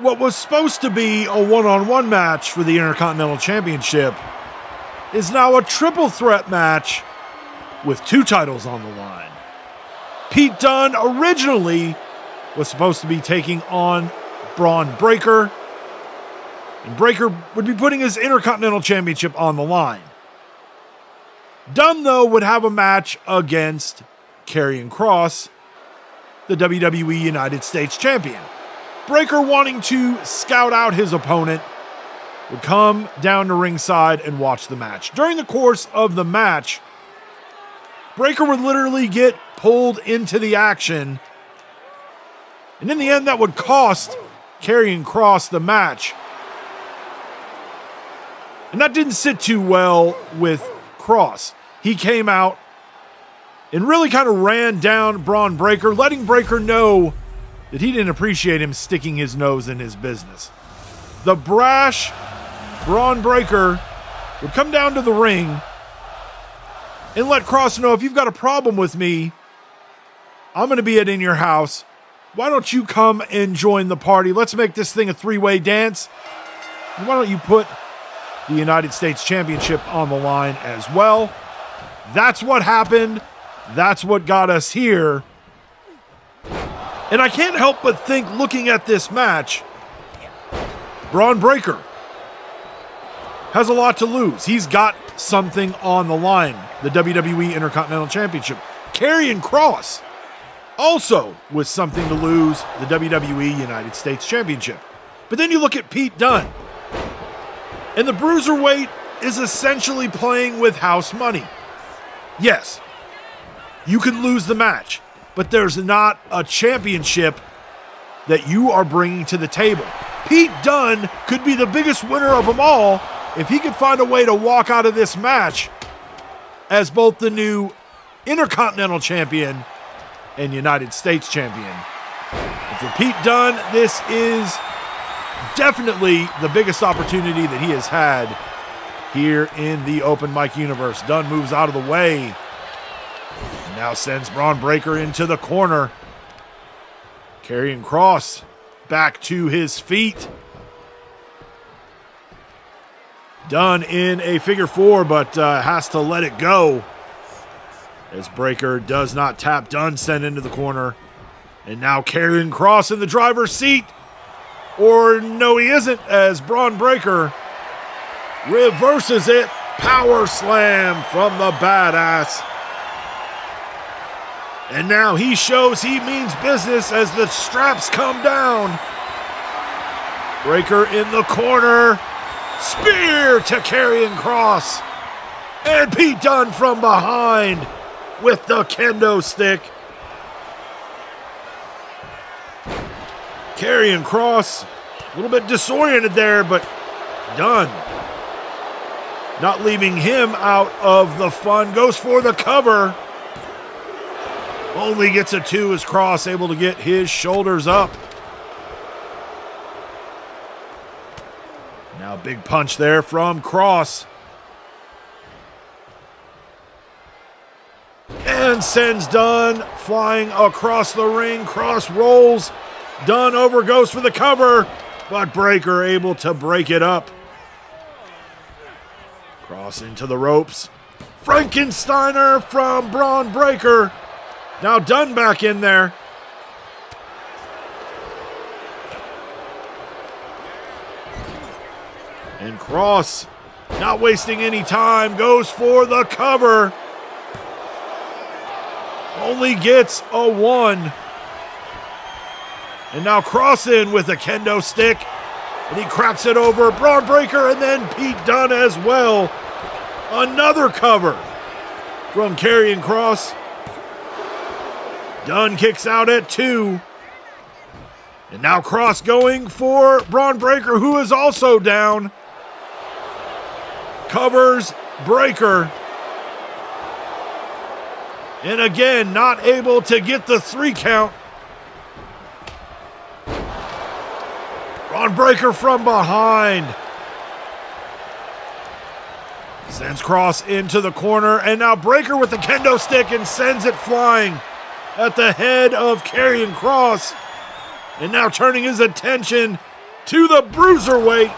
What was supposed to be a one-on-one match for the Intercontinental Championship is now a triple threat match with 2 titles on the line. Pete Dunne originally was supposed to be taking on Bron Breakker, and Breakker would be putting his Intercontinental Championship on the line. Dunne, though, would have a match against Karrion Kross, the WWE United States Champion. Breakker, wanting to scout out his opponent, would come down to ringside and watch the match. During the course of the match, Breakker would literally get pulled into the action, and in the end that would cost Karrion Kross the match. And that didn't sit too well with Kross. He came out and really kind of ran down Bron Breakker, letting Breakker know that he didn't appreciate him sticking his nose in his business. The brash Bron Breakker would come down to the ring and let Kross know, if you've got a problem with me, I'm going to be in your house. Why don't you come and join the party? Let's make this thing a 3-way dance. And why don't you put the United States Championship on the line as well? That's what happened. That's what got us here. And I can't help but think, looking at this match, Bron Breakker has a lot to lose. He's got something on the line, the WWE Intercontinental Championship. Karrion Kross also with something to lose, the WWE United States Championship. But then you look at Pete Dunne, and the Bruiserweight is essentially playing with house money. Yes, you can lose the match, but there's not a championship that you are bringing to the table. Pete Dunne could be the biggest winner of them all if he could find a way to walk out of this match as both the new Intercontinental Champion and United States Champion. And for Pete Dunne, this is definitely the biggest opportunity that he has had here in the open mic universe. Dunne moves out of the way. Now sends Bron Breakker into the corner. Karrion Kross back to his feet. Dunne in a figure 4, but has to let it go as Breakker does not tap. Dunne sent into the corner. And now Karrion Kross in the driver's seat. Or no, he isn't, as Bron Breakker reverses it. Power slam from the badass. And now he shows he means business as the straps come down. Breakker in the corner. Spear to Karrion Kross. And Pete Dunne from behind with the kendo stick. Karrion Kross, a little bit disoriented there, but Dunne not leaving him out of the fun. Goes for the cover. Only gets a 2 as Kross able to get his shoulders up. Now big punch there from Kross. And sends Dunne flying across the ring. Kross rolls. Dunne over, goes for the cover, but Breakker able to break it up. Kross into the ropes. Frankensteiner from Bron Breakker. Now Dunne back in there. And Kross, not wasting any time, goes for the cover. Only gets a 1. And now Kross in with a kendo stick. And he cracks it over Bron Breakker and then Pete Dunne as well. Another cover from Karrion Kross. Dunne kicks out at 2. And now Kross going for Bron Breakker, who is also down. Covers Breakker. And again, not able to get the 3 count. Bron Breakker from behind. Sends Kross into the corner. And now Breakker with the kendo stick and sends it flying at the head of Karrion Kross. And now turning his attention to the bruiserweight.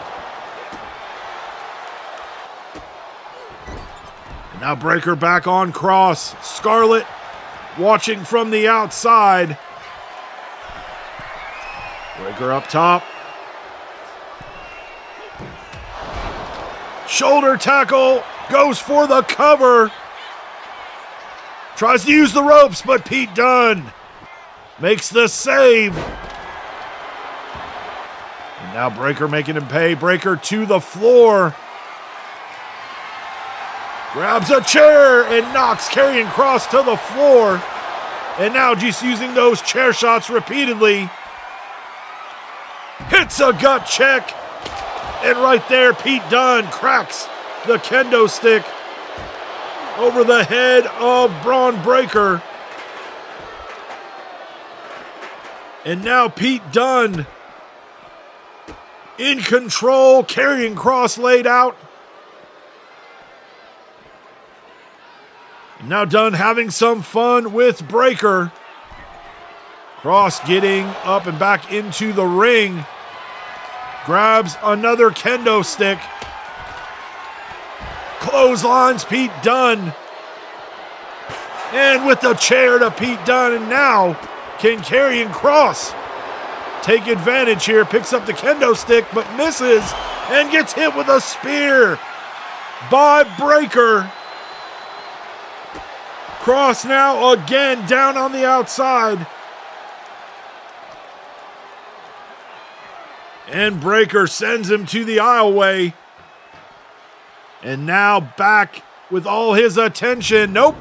And now Breakker back on Kross. Scarlett watching from the outside. Breakker up top. Shoulder tackle. Goes for the cover. Tries to use the ropes, but Pete Dunne makes the save. And now Breakker making him pay. Breakker to the floor. Grabs a chair and knocks Karrion Kross to the floor. And now just using those chair shots repeatedly. Hits a gut check. And right there, Pete Dunne cracks the kendo stick over the head of Bron Breakker. And now Pete Dunne in control. Karrion Kross laid out. Now Dunne having some fun with Breakker. Kross getting up and back into the ring. Grabs another kendo stick. Clotheslines Pete Dunne. And with the chair to Pete Dunne. And now can Karrion Kross take advantage here. Picks up the kendo stick but misses and gets hit with a spear by Breakker. Kross now again down on the outside. And Breakker sends him to the aisleway. And now back with all his attention. Nope.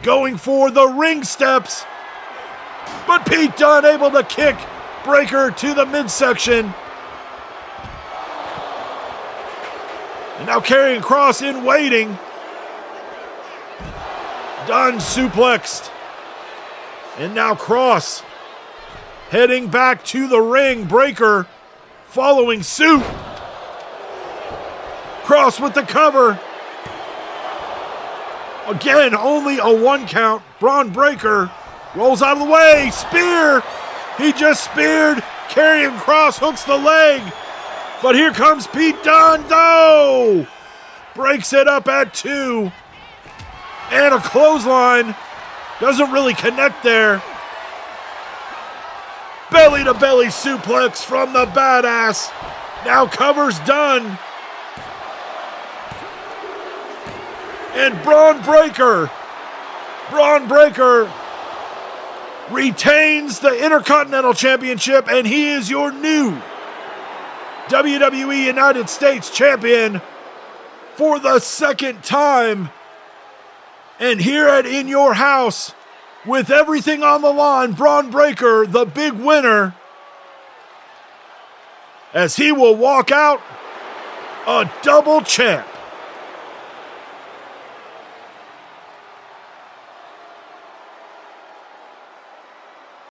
Going for the ring steps. But Pete Dunne able to kick Breakker to the midsection. And now Karrion Kross in waiting. Dunne suplexed. And now Kross heading back to the ring. Breakker following suit. Kross with the cover. Again, only a 1 count. Bron Breakker rolls out of the way. Spear. He just speared. Karrion Kross hooks the leg. But here comes Pete Dunne, though. Breaks it up at 2. And a clothesline. Doesn't really connect there. Belly to belly suplex from the badass. Now covers Dunne. And Bron Breakker retains the Intercontinental Championship, and he is your new WWE United States Champion for the 2nd time. And here at In Your House, with everything on the line, Bron Breakker, the big winner, as he will walk out a double champ.